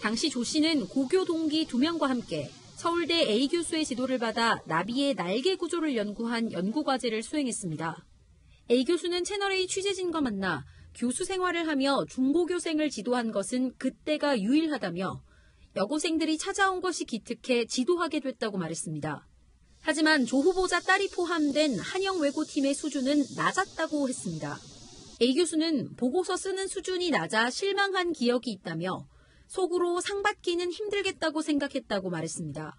[SPEAKER 26] 당시 조 씨는 고교 동기 2명과 함께 서울대 A 교수의 지도를 받아 나비의 날개 구조를 연구한 연구과제를 수행했습니다. A 교수는 채널A 취재진과 만나 교수 생활을 하며 중고교생을 지도한 것은 그때가 유일하다며 여고생들이 찾아온 것이 기특해 지도하게 됐다고 말했습니다. 하지만 조 후보자 딸이 포함된 한영외고팀의 수준은 낮았다고 했습니다. A 교수는 보고서 쓰는 수준이 낮아 실망한 기억이 있다며 속으로 상 받기는 힘들겠다고 생각했다고 말했습니다.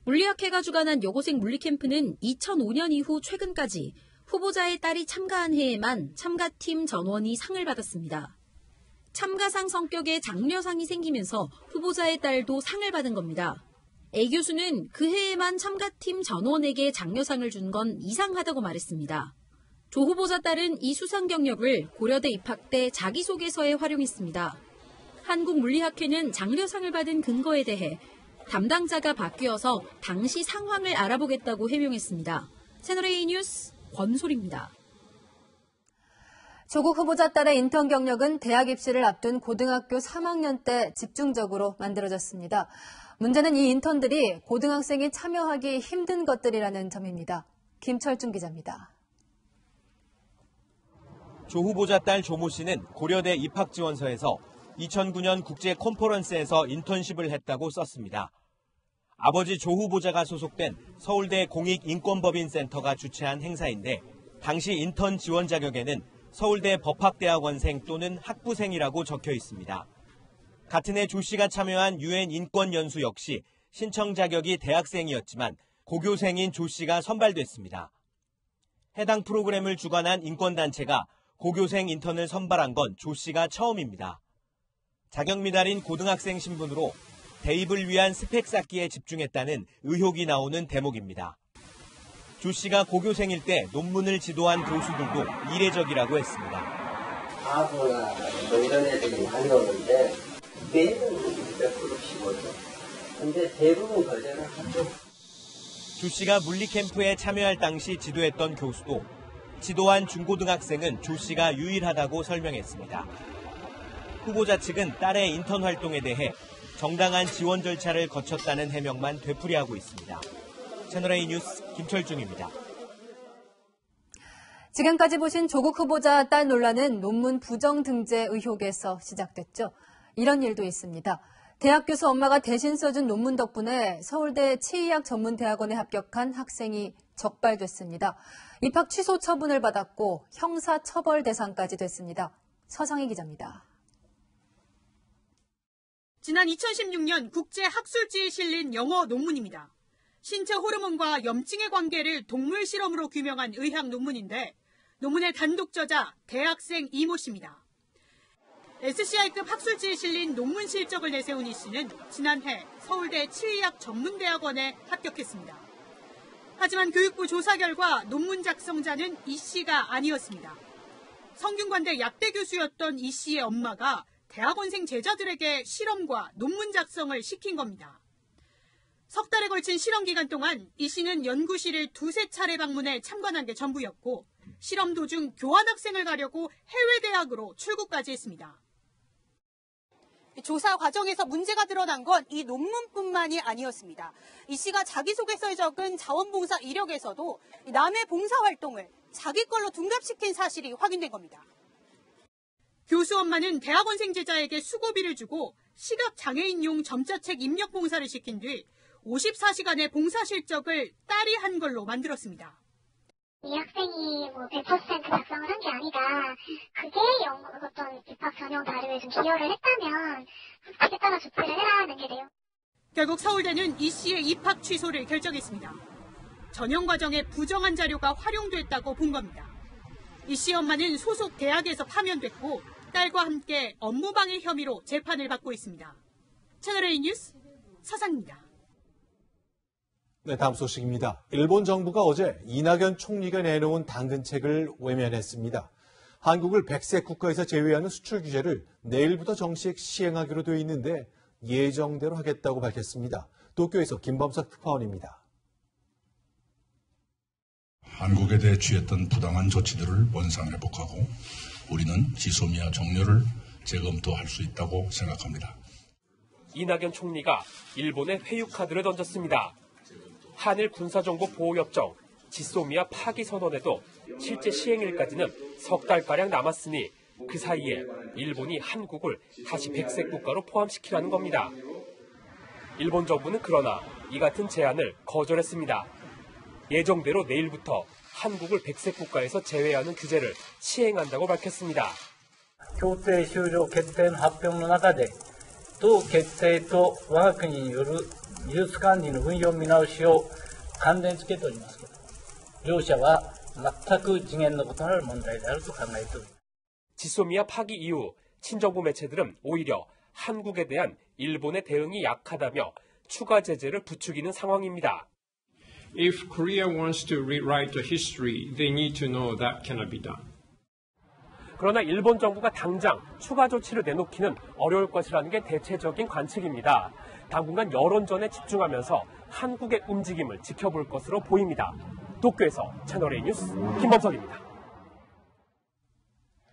[SPEAKER 26] 물리학회가 주관한 여고생 물리캠프는 2005년 이후 최근까지 후보자의 딸이 참가한 해에만 참가팀 전원이 상을 받았습니다. 참가상 성격의 장려상이 생기면서 후보자의 딸도 상을 받은 겁니다. A 교수는 그 해에만 참가팀 전원에게 장려상을 준 건 이상하다고 말했습니다. 조 후보자 딸은 이 수상 경력을 고려대 입학 때 자기소개서에 활용했습니다. 한국물리학회는 장려상을 받은 근거에 대해 담당자가 바뀌어서 당시 상황을 알아보겠다고 해명했습니다. 채널A 뉴스 권솔입니다.
[SPEAKER 1] 조국 후보자 딸의 인턴 경력은 대학 입시를 앞둔 고등학교 3학년 때 집중적으로 만들어졌습니다. 문제는 이 인턴들이 고등학생이 참여하기 힘든 것들이라는 점입니다. 김철중 기자입니다.
[SPEAKER 27] 조 후보자 딸 조모 씨는 고려대 입학지원서에서 2009년 국제 컨퍼런스에서 인턴십을 했다고 썼습니다. 아버지 조 후보자가 소속된 서울대 공익인권법인센터가 주최한 행사인데 당시 인턴 지원 자격에는 서울대 법학대학원생 또는 학부생이라고 적혀 있습니다. 같은 해 조 씨가 참여한 UN 인권연수 역시 신청 자격이 대학생이었지만 고교생인 조 씨가 선발됐습니다. 해당 프로그램을 주관한 인권단체가 고교생 인턴을 선발한 건 조 씨가 처음입니다. 자격 미달인 고등학생 신분으로 대입을 위한 스펙 쌓기에 집중했다는 의혹이 나오는 대목입니다. 조 씨가 고교생일 때 논문을 지도한 교수들도 이례적이라고 했습니다.
[SPEAKER 8] 바보나 뭐 이런 애들이 많이 오는데 매일은 100%씩 오죠. 근데 대부분 거절을 하죠.
[SPEAKER 27] 조 씨가 물리 캠프에 참여할 당시 지도했던 교수도 지도한 중고등학생은 조 씨가 유일하다고 설명했습니다. 후보자 측은 딸의 인턴 활동에 대해 정당한 지원 절차를 거쳤다는 해명만 되풀이하고 있습니다. 채널A 뉴스 김철중입니다.
[SPEAKER 1] 지금까지 보신 조국 후보자 딸 논란은 논문 부정 등재 의혹에서 시작됐죠. 이런 일도 있습니다. 대학 교수 엄마가 대신 써준 논문 덕분에 서울대 치의학 전문대학원에 합격한 학생이 적발됐습니다. 입학 취소 처분을 받았고 형사처벌 대상까지 됐습니다. 서상희 기자입니다.
[SPEAKER 15] 지난 2016년 국제학술지에 실린 영어 논문입니다. 신체 호르몬과 염증의 관계를 동물 실험으로 규명한 의학 논문인데 논문의 단독 저자 대학생 이모 씨입니다. SCI급 학술지에 실린 논문 실적을 내세운 이 씨는 지난해 서울대 치의학 전문대학원에 합격했습니다. 하지만 교육부 조사 결과 논문 작성자는 이 씨가 아니었습니다. 성균관대 약대 교수였던 이 씨의 엄마가 대학원생 제자들에게 실험과 논문 작성을 시킨 겁니다. 석 달에 걸친 실험 기간 동안 이 씨는 연구실을 두세 차례 방문해 참관한 게 전부였고 실험 도중 교환학생을 가려고 해외 대학으로 출국까지 했습니다. 조사 과정에서 문제가 드러난 건 이 논문뿐만이 아니었습니다. 이 씨가 자기소개서에 적은 자원봉사 이력에서도 남의 봉사활동을 자기 걸로 둔갑시킨 사실이 확인된 겁니다. 교수 엄마는 대학원생 제자에게 수고비를 주고 시각장애인용 점자책 입력 봉사를 시킨 뒤 54시간의 봉사 실적을 딸이 한 걸로 만들었습니다.
[SPEAKER 16] 이 학생이 100% 작성을 한 게 아니다. 그게 어떤 입학 전형 자료에 좀 기여를 했다면 학칙에 따라 조치를 해라는 게 돼요.
[SPEAKER 15] 결국 서울대는 이 씨의 입학 취소를 결정했습니다. 전형 과정에 부정한 자료가 활용됐다고 본 겁니다. 이 씨 엄마는 소속 대학에서 파면됐고 딸과 함께 업무방해 혐의로 재판을 받고 있습니다. 채널A 뉴스 서상입니다.
[SPEAKER 2] 네, 다음 소식입니다. 일본 정부가 어제 이낙연 총리가 내놓은 당근책을 외면했습니다. 한국을 백색 국가에서 제외하는 수출 규제를 내일부터 정식 시행하기로 되어 있는데 예정대로 하겠다고 밝혔습니다. 도쿄에서 김범석 특파원입니다.
[SPEAKER 18] 한국에 대해 취했던 부당한 조치들을 원상회복하고 우리는 지소미아 종료를 재검토할 수 있다고 생각합니다.
[SPEAKER 19] 이낙연 총리가 일본에 회유 카드를 던졌습니다. 한일 군사정보 보호협정 지소미아 파기 선언에도 실제 시행일까지는 석 달가량 남았으니 그 사이에 일본이 한국을 다시 백색 국가로 포함시키라는 겁니다. 일본 정부는 그러나 이 같은 제안을 거절했습니다. 예정대로 내일부터 한국을 백색 국가에서 제외하는 규제를 시행한다고 밝혔습니다.
[SPEAKER 20] 協定終了決定の発表の中で同決定と我が国による技術管理の運用見直しを関連付けておりますけど、両者は全く次元の異なる問題であると考えております。
[SPEAKER 19] 지소미아 파기 이후 친정부 매체들은 오히려 한국에 대한 일본의 대응이 약하다며 추가 제재를 부추기는 상황입니다.
[SPEAKER 25] If Korea wants to rewrite the history, they need to know that cannot be done.
[SPEAKER 19] 그러나 일본 정부가 당장 추가 조치를 내놓기는 어려울 것이라는 게 대체적인 관측입니다. 당분간 여론전에 집중하면서 한국의 움직임을 지켜볼 것으로 보입니다. 도쿄에서 채널A 뉴스 김범석입니다.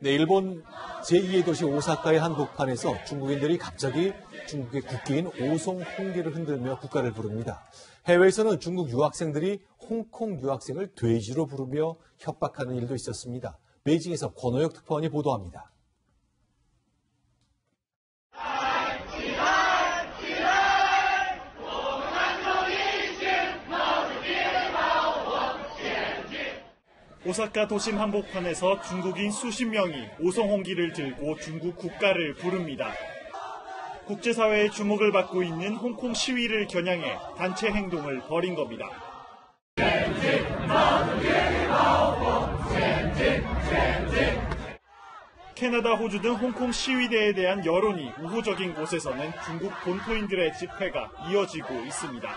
[SPEAKER 2] 네, 일본 제2의 도시 오사카의 한복판에서 중국인들이 갑자기 중국의 국기인 오송 홍기를 흔들며 국가를 부릅니다. 해외에서는 중국 유학생들이 홍콩 유학생을 돼지로 부르며 협박하는 일도 있었습니다. 베이징에서 권호혁 특파원이 보도합니다.
[SPEAKER 3] 오사카 도심 한복판에서 중국인 수십 명이 오성홍기를 들고 중국 국가를 부릅니다. 국제사회의 주목을 받고 있는 홍콩 시위를 겨냥해 단체 행동을 벌인 겁니다. 캐나다, 호주 등 홍콩 시위대에 대한 여론이 우호적인 곳에서는 중국 본토인들의 집회가 이어지고 있습니다.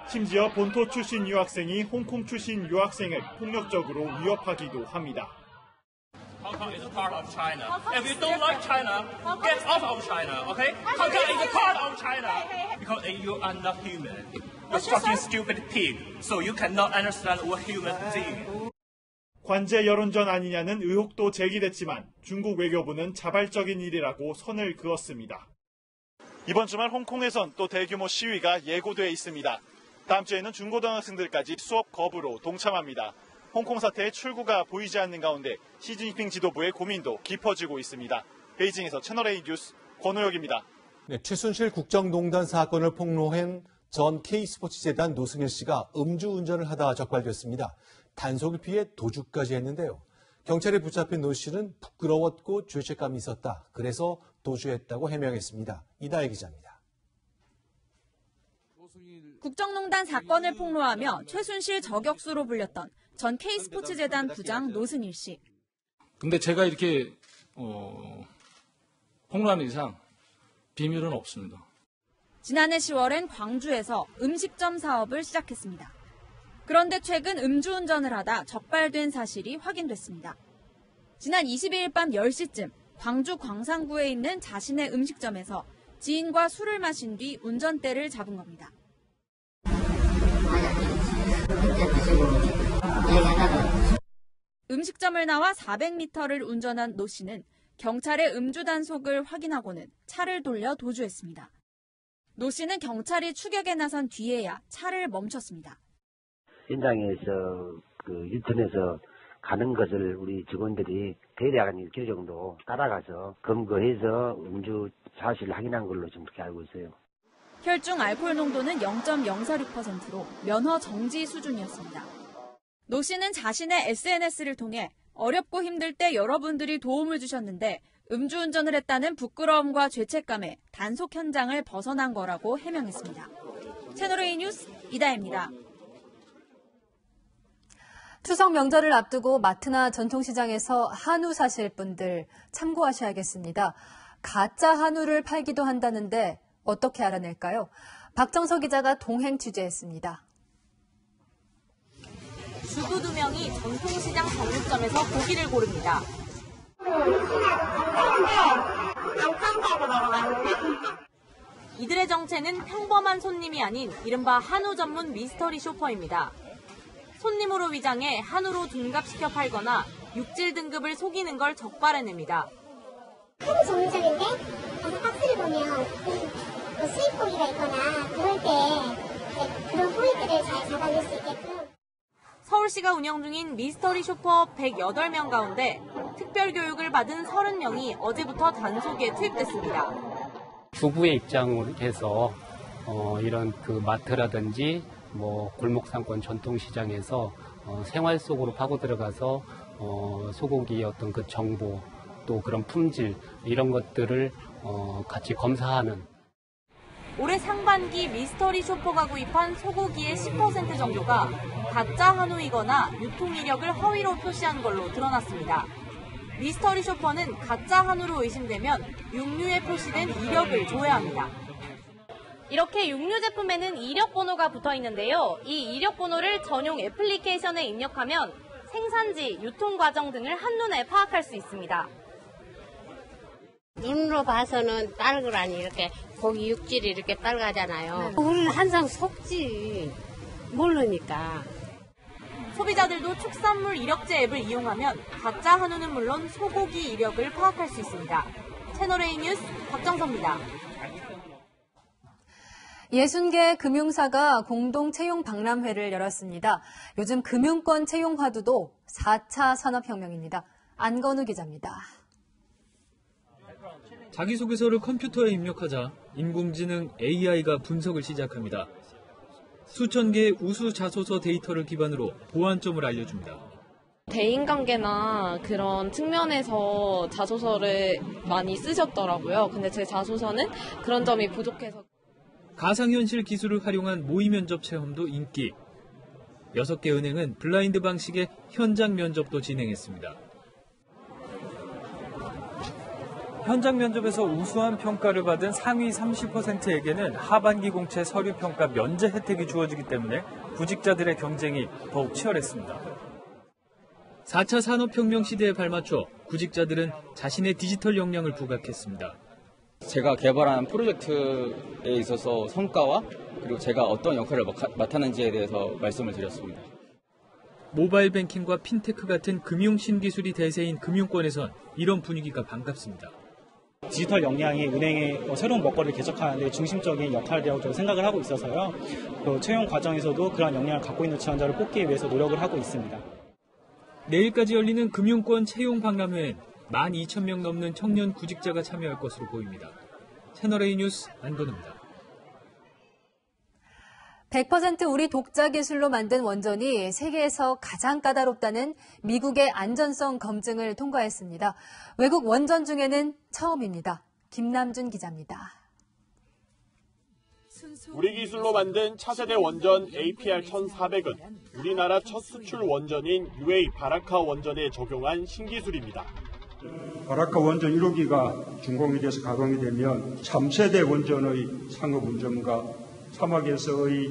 [SPEAKER 3] 심지어 본토 출신 유학생이 홍콩 출신 유학생을 폭력적으로 위협하기도 합니다.
[SPEAKER 7] Hong Kong is a part of China. If you don't like China, get off of China, okay? Hong Kong is a part of China because you are not human. You're such a stupid pig, so you cannot understand what human being.
[SPEAKER 3] 관제 여론전 아니냐는 의혹도 제기됐지만 중국 외교부는 자발적인 일이라고 선을 그었습니다. 이번 주말 홍콩에선 또 대규모 시위가 예고돼 있습니다. 다음 주에는 중고등학생들까지 수업 거부로 동참합니다. 홍콩 사태의 출구가 보이지 않는 가운데 시진핑 지도부의 고민도 깊어지고 있습니다. 베이징에서 채널A 뉴스 권호혁입니다.
[SPEAKER 2] 네, 최순실 국정농단 사건을 폭로한 전 K스포츠재단 노승일 씨가 음주운전을 하다 적발됐습니다. 단속을 피해 도주까지 했는데요. 경찰에 붙잡힌 노 씨는 부끄러웠고 죄책감이 있었다. 그래서 도주했다고 해명했습니다. 이다혜 기자입니다.
[SPEAKER 10] 국정농단 사건을 폭로하며 최순실 저격수로 불렸던 전 K스포츠재단 부장 노승일 씨.
[SPEAKER 21] 근데 제가 이렇게 폭로하는 이상 비밀은 없습니다.
[SPEAKER 10] 지난해 10월엔 광주에서 음식점 사업을 시작했습니다. 그런데 최근 음주운전을 하다 적발된 사실이 확인됐습니다. 지난 22일 밤 10시쯤 광주 광산구에 있는 자신의 음식점에서 지인과 술을 마신 뒤 운전대를 잡은 겁니다. 음식점을 나와 400m를 운전한 노 씨는 경찰의 음주 단속을 확인하고는 차를 돌려 도주했습니다. 노 씨는 경찰이 추격에 나선 뒤에야 차를 멈췄습니다.
[SPEAKER 22] 현장에서 유턴해서 가는 것을 우리 직원들이 대략 한 1km 정도 따라가서 검거해서 음주 사실을 확인한 걸로 지금 그렇게 알고 있어요.
[SPEAKER 10] 혈중 알코올 농도는 0.046%로 면허 정지 수준이었습니다. 노 씨는 자신의 SNS를 통해 어렵고 힘들 때 여러분들이 도움을 주셨는데 음주운전을 했다는 부끄러움과 죄책감에 단속 현장을 벗어난 거라고 해명했습니다. 채널A 뉴스 이다혜입니다.
[SPEAKER 1] 추석 명절을 앞두고 마트나 전통시장에서 한우 사실 분들 참고하셔야겠습니다. 가짜 한우를 팔기도 한다는데 어떻게 알아낼까요? 박정서 기자가 동행 취재했습니다.
[SPEAKER 10] 주부 2명이 전통시장 정육점에서 고기를 고릅니다. 이들의 정체는 평범한 손님이 아닌 이른바 한우 전문 미스터리 쇼퍼입니다. 손님으로 위장해 한우로 둔갑시켜 팔거나 육질 등급을 속이는 걸 적발해냅니다.
[SPEAKER 16] 한우 전문점인데 박스를 보면 수입 고기가 있거나 그럴 때 그런 포인트를 잘 잡아낼 수 있게끔.
[SPEAKER 10] 서울시가 운영 중인 미스터리 쇼퍼 108명 가운데 특별교육을 받은 30명이 어제부터 단속에 투입됐습니다.
[SPEAKER 23] 주부의 입장으로 해서 이런 마트라든지 골목상권 전통시장에서 생활 속으로 파고 들어가서 소고기의 어떤 그 정보 또 그런 품질 이런 것들을 같이 검사하는.
[SPEAKER 10] 올해 상반기 미스터리 쇼퍼가 구입한 소고기의 10% 정도가 가짜 한우이거나 유통 이력을 허위로 표시한 걸로 드러났습니다. 미스터리 쇼퍼는 가짜 한우로 의심되면 육류에 표시된 이력을 조회합니다.
[SPEAKER 24] 이렇게 육류 제품에는 이력 번호가 붙어 있는데요. 이 이력 번호를 전용 애플리케이션에 입력하면 생산지, 유통 과정 등을 한눈에 파악할 수 있습니다.
[SPEAKER 28] 눈으로 봐서는 빨그라니 이렇게 고기 육질이 이렇게 빨가잖아요. 우리는 항상 속지 모르니까.
[SPEAKER 10] 소비자들도 축산물 이력제 앱을 이용하면 가짜 한우는 물론 소고기 이력을 파악할 수 있습니다. 채널A 뉴스 박정서입니다.
[SPEAKER 1] 60개 금융사가 공동 채용 박람회를 열었습니다. 요즘 금융권 채용 화두도 4차 산업혁명입니다. 안건우 기자입니다.
[SPEAKER 4] 자기소개서를 컴퓨터에 입력하자 인공지능 AI가 분석을 시작합니다. 수천 개의 우수 자소서 데이터를 기반으로 보완점을 알려줍니다.
[SPEAKER 24] 대인관계나 그런 측면에서 자소서를 많이 쓰셨더라고요. 근데 제 자소서는 그런 점이 부족해서.
[SPEAKER 4] 가상현실 기술을 활용한 모의 면접 체험도 인기. 6개 은행은 블라인드 방식의 현장 면접도 진행했습니다. 현장 면접에서 우수한 평가를 받은 상위 30%에게는 하반기 공채 서류 평가 면제 혜택이 주어지기 때문에 구직자들의 경쟁이 더욱 치열했습니다. 4차 산업혁명 시대에 발맞춰 구직자들은 자신의 디지털 역량을 부각했습니다.
[SPEAKER 5] 제가 개발한 프로젝트에 있어서 성과와 그리고 제가 어떤 역할을 맡았는지에 대해서 말씀을 드렸습니다.
[SPEAKER 4] 모바일 뱅킹과 핀테크 같은 금융 신기술이 대세인 금융권에선 이런 분위기가 반갑습니다.
[SPEAKER 6] 디지털 역량이 은행의 새로운 먹거리를 개척하는 데 중심적인 역할이라고 생각을 하고 있어서요. 그 채용 과정에서도 그런 역량을 갖고 있는 지원자를 뽑기 위해서 노력을 하고 있습니다.
[SPEAKER 4] 내일까지 열리는 금융권 채용 박람회엔 12,000명 넘는 청년 구직자가 참여할 것으로 보입니다. 채널A 뉴스 안건우입니다.
[SPEAKER 1] 100% 우리 독자 기술로 만든 원전이 세계에서 가장 까다롭다는 미국의 안전성 검증을 통과했습니다. 외국 원전 중에는 처음입니다. 김남준 기자입니다.
[SPEAKER 3] 우리 기술로 만든 차세대 원전 APR-1400은 우리나라 첫 수출 원전인 UA 바라카 원전에 적용한 신기술입니다.
[SPEAKER 9] 바라카 원전 1호기가 준공이 돼서 가동이 되면 3세대 원전의 상업 운전과 사막에서의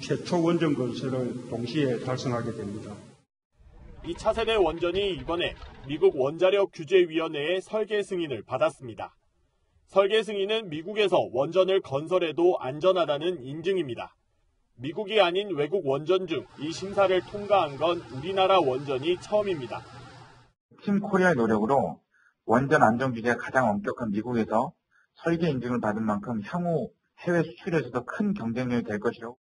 [SPEAKER 9] 최초 원전 건설을 동시에 달성하게 됩니다.
[SPEAKER 3] 이 차세대 원전이 이번에 미국 원자력규제위원회의 설계 승인을 받았습니다. 설계 승인은 미국에서 원전을 건설해도 안전하다는 인증입니다. 미국이 아닌 외국 원전 중 이 심사를 통과한 건 우리나라 원전이 처음입니다.
[SPEAKER 11] 팀 코리아의 노력으로 원전 안전 규제가 가장 엄격한 미국에서 설계 인증을 받은 만큼 향후 해외 수출에서도 큰 경쟁력이 될 것이라고.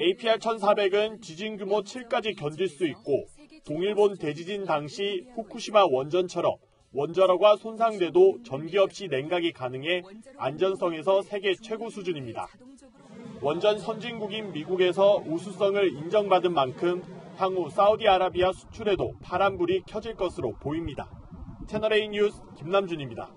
[SPEAKER 3] APR-1400은 지진 규모 7까지 견딜 수 있고 동일본 대지진 당시 후쿠시마 원전처럼 원자로가 손상돼도 전기 없이 냉각이 가능해 안전성에서 세계 최고 수준입니다. 원전 선진국인 미국에서 우수성을 인정받은 만큼 향후 사우디아라비아 수출에도 파란불이 켜질 것으로 보입니다. 채널A 뉴스 김남준입니다.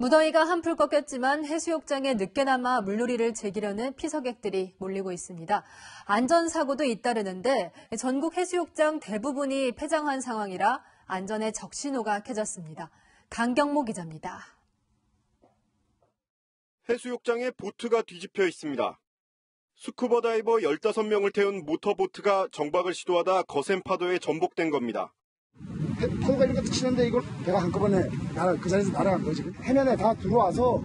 [SPEAKER 1] 무더위가 한풀 꺾였지만 해수욕장에 늦게나마 물놀이를 즐기려는 피서객들이 몰리고 있습니다. 안전사고도 잇따르는데 전국 해수욕장 대부분이 폐장한 상황이라 안전에 적신호가 켜졌습니다. 강경모 기자입니다.
[SPEAKER 12] 해수욕장에 보트가 뒤집혀 있습니다. 스쿠버 다이버 15명을 태운 모터보트가 정박을 시도하다 거센 파도에 전복된 겁니다.
[SPEAKER 13] 파도가 이렇게 치는데 이걸 배가 한꺼번에 그 자리에서 날아간 거지. 해면에 다 들어와서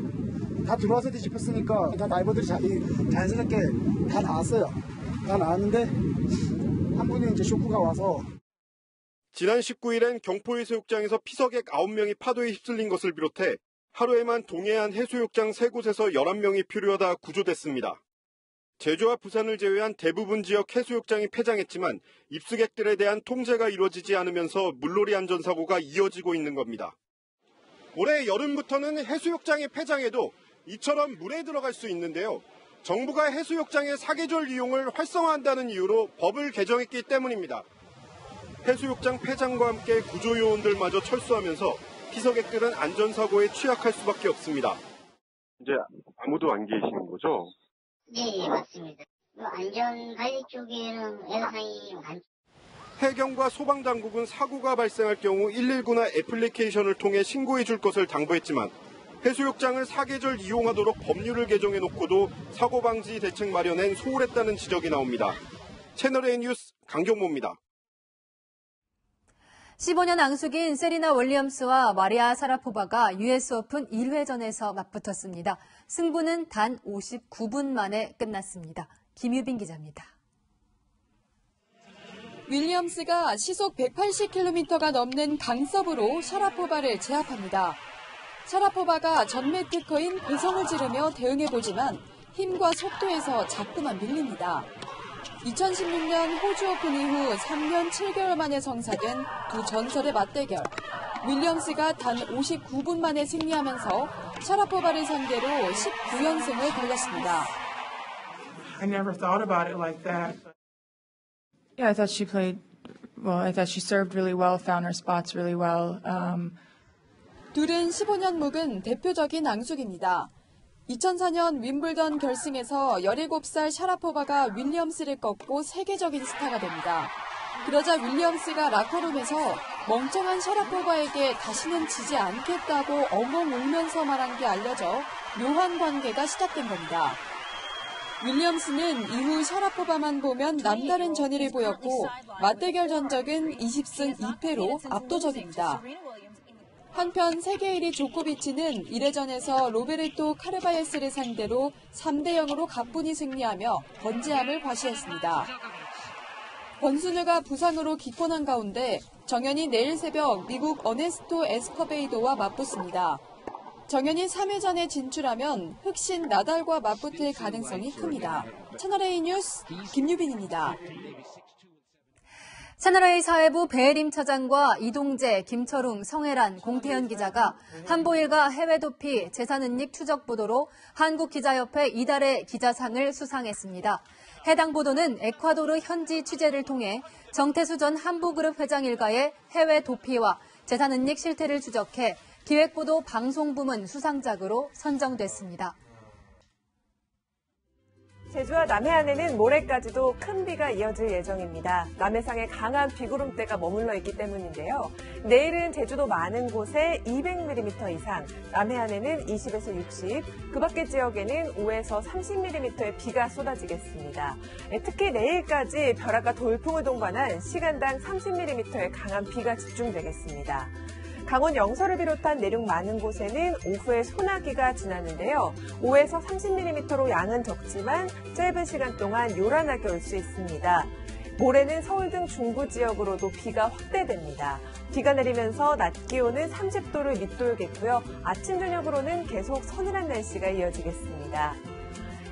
[SPEAKER 13] 뒤집혔으니까 다 다이버들이 자연스럽게 다 나왔어요. 다 나왔는데 한 분이 이제 쇼크가 와서.
[SPEAKER 12] 지난 19일엔 경포해수욕장에서 피서객 9명이 파도에 휩쓸린 것을 비롯해 하루에만 동해안 해수욕장 3곳에서 11명이 표류하다 구조됐습니다. 제주와 부산을 제외한 대부분 지역 해수욕장이 폐장했지만 입수객들에 대한 통제가 이루어지지 않으면서 물놀이 안전사고가 이어지고 있는 겁니다. 올해 여름부터는 해수욕장이 폐장해도 이처럼 물에 들어갈 수 있는데요. 정부가 해수욕장의 사계절 이용을 활성화한다는 이유로 법을 개정했기 때문입니다. 해수욕장 폐장과 함께 구조요원들마저 철수하면서 피서객들은 안전사고에 취약할 수밖에 없습니다. 이제 아무도 안 계시는 거죠?
[SPEAKER 16] 네, 맞습니다. 안전관리 쪽에는 애상이 많죠.
[SPEAKER 12] 해경과 소방당국은 사고가 발생할 경우 119나 애플리케이션을 통해 신고해 줄 것을 당부했지만 해수욕장을 사계절 이용하도록 법률을 개정해놓고도 사고 방지 대책 마련엔 소홀했다는 지적이 나옵니다. 채널A 뉴스 강경모입니다.
[SPEAKER 1] 15년 앙숙인 세리나 윌리엄스와 마리아 사라포바가 US 오픈 1회전에서 맞붙었습니다. 승부는 단 59분 만에 끝났습니다. 김유빈 기자입니다.
[SPEAKER 10] 윌리엄스가 시속 180km가 넘는 강서브로 샤라포바를 제압합니다. 샤라포바가 전매 특허인 고성을 지르며 대응해보지만 힘과 속도에서 자꾸만 밀립니다. 2016년 호주 오픈 이후 3년 7개월 만에 성사된 두 전설의 맞대결. 윌리엄스가 단 59분 만에 승리하면서 샤라포바를 상대로 19연승을 달렸습니다.
[SPEAKER 8] I never thought about it like that. Yeah, I thought she played well. I thought she served really well, found her spots really well.
[SPEAKER 10] 둘은 15년 묵은 대표적인 앙숙입니다. 2004년 윈블던 결승에서 17살 샤라포바가 윌리엄스를 꺾고 세계적인 스타가 됩니다. 그러자 윌리엄스가 라커룸에서 멍청한 샤라포바에게 다시는 지지 않겠다고 엉엉 울면서 말한 게 알려져 묘한 관계가 시작된 겁니다. 윌리엄스는 이후 샤라포바만 보면 남다른 전의를 보였고 맞대결 전적은 20승 2패로 압도적입니다. 한편 세계 1위 조코비치는 1회전에서 로베르토 카르바예스를 상대로 3대0으로 가뿐히 승리하며 번지함을 과시했습니다. 권순우가 부상으로 기권한 가운데 정현이 내일 새벽 미국 어네스토 에스커베이도와 맞붙습니다. 정현이 3회전에 진출하면 흑신 나달과 맞붙을 가능성이 큽니다. 채널A 뉴스 김유빈입니다.
[SPEAKER 1] 채널A 사회부 배혜림 차장과 이동재, 김철웅, 성혜란, 공태현 기자가 한보일가 해외 도피 재산은닉 추적 보도로 한국기자협회 이달의 기자상을 수상했습니다. 해당 보도는 에콰도르 현지 취재를 통해 정태수 전 한보그룹 회장 일가의 해외 도피와 재산은닉 실태를 추적해 기획보도 방송부문 수상작으로 선정됐습니다.
[SPEAKER 14] 제주와 남해안에는 모레까지도 큰 비가 이어질 예정입니다. 남해상에 강한 비구름대가 머물러 있기 때문인데요. 내일은 제주도 많은 곳에 200mm 이상, 남해안에는 20에서 60, 그 밖의 지역에는 5에서 30mm의 비가 쏟아지겠습니다. 특히 내일까지 벼락과 돌풍을 동반한 시간당 30mm의 강한 비가 집중되겠습니다. 강원 영서를 비롯한 내륙 많은 곳에는 오후에 소나기가 지났는데요. 5에서 30mm로 양은 적지만 짧은 시간 동안 요란하게 올 수 있습니다. 모레는 서울 등 중부 지역으로도 비가 확대됩니다. 비가 내리면서 낮 기온은 30도를 밑돌겠고요. 아침 저녁으로는 계속 서늘한 날씨가 이어지겠습니다.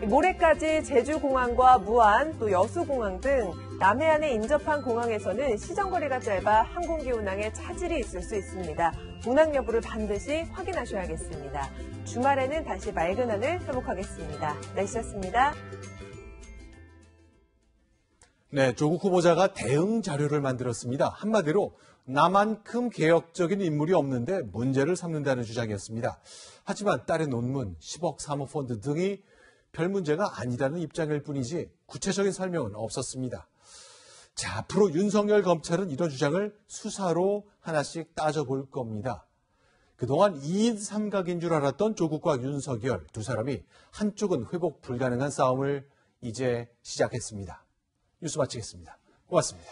[SPEAKER 14] 모레까지 제주공항과 무안, 또 여수공항 등 남해안에 인접한 공항에서는 시정거리가 짧아 항공기 운항에 차질이 있을 수 있습니다. 운항 여부를 반드시 확인하셔야겠습니다. 주말에는 다시 맑은 하늘 회복하겠습니다. 날씨였습니다.
[SPEAKER 2] 네, 조국 후보자가 대응 자료를 만들었습니다. 한마디로 나만큼 개혁적인 인물이 없는데 문제를 삼는다는 주장이었습니다. 하지만 딸의 논문, 10억 사모펀드 등이 별 문제가 아니라는 입장일 뿐이지 구체적인 설명은 없었습니다. 자, 앞으로 윤석열 검찰은 이런 주장을 수사로 하나씩 따져볼 겁니다. 그동안 2인 삼각인 줄 알았던 조국과 윤석열 두 사람이 한쪽은 회복 불가능한 싸움을 이제 시작했습니다. 뉴스 마치겠습니다. 고맙습니다.